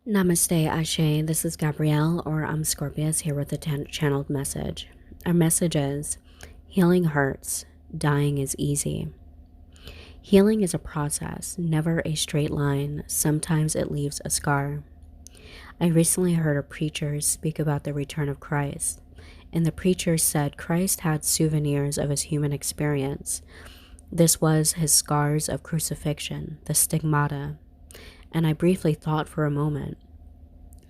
Namaste, Ashe. This is Gabrielle, or I'm Scorpius, here with a channeled message. Our message is healing hurts, dying is easy. Healing is a process, never a straight line. Sometimes it leaves a scar. I recently heard a preacher speak about the return of Christ, and the preacher said Christ had souvenirs of his human experience. This was his scars of crucifixion, the stigmata. And I briefly thought for a moment,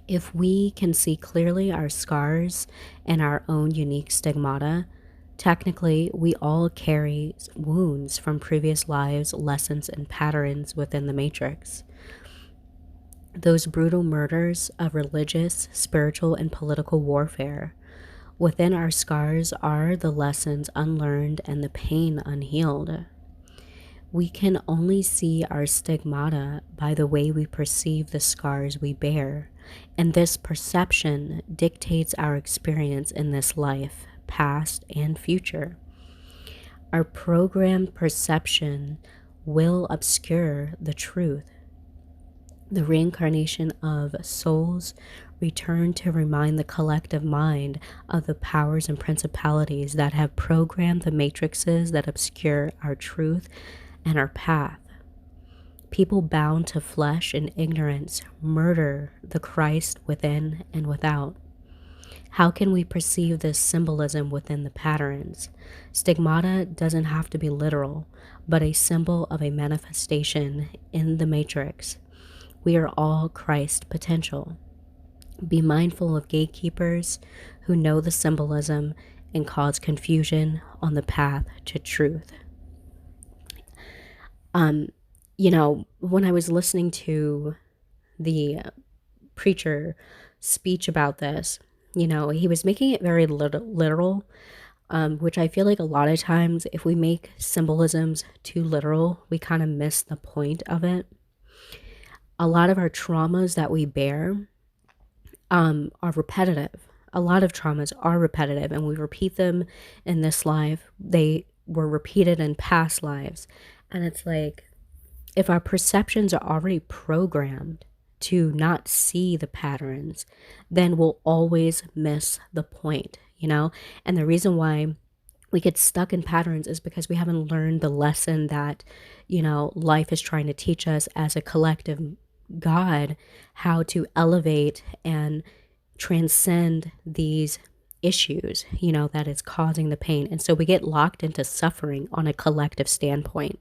if we can see clearly our scars and our own unique stigmata, technically we all carry wounds from previous lives, lessons, and patterns within the matrix. Those brutal murders of religious, spiritual, and political warfare. Within our scars are the lessons unlearned and the pain unhealed. We can only see our stigmata by the way we perceive the scars we bear, and this perception dictates our experience in this life, past and future. Our programmed perception will obscure the truth. The reincarnation of souls return to remind the collective mind of the powers and principalities that have programmed the matrices that obscure our truth and our path. People bound to flesh and ignorance murder the Christ within and without. How can we perceive this symbolism within the patterns? Stigmata doesn't have to be literal, but a symbol of a manifestation in the matrix. We are all Christ potential. Be mindful of gatekeepers who know the symbolism and cause confusion on the path to truth. When I was listening to the preacher speech about this, he was making it very literal, which I feel like a lot of times if we make symbolisms too literal, we kind of miss the point of it. A lot of our traumas that we bear are repetitive. A lot of traumas are repetitive, and we repeat them in this life. They were repeated in past lives. And it's like, if our perceptions are already programmed to not see the patterns, then we'll always miss the point, And the reason why we get stuck in patterns is because we haven't learned the lesson that, life is trying to teach us as a collective God, how to elevate and transcend these issues, that is causing the pain. And so we get locked into suffering on a collective standpoint.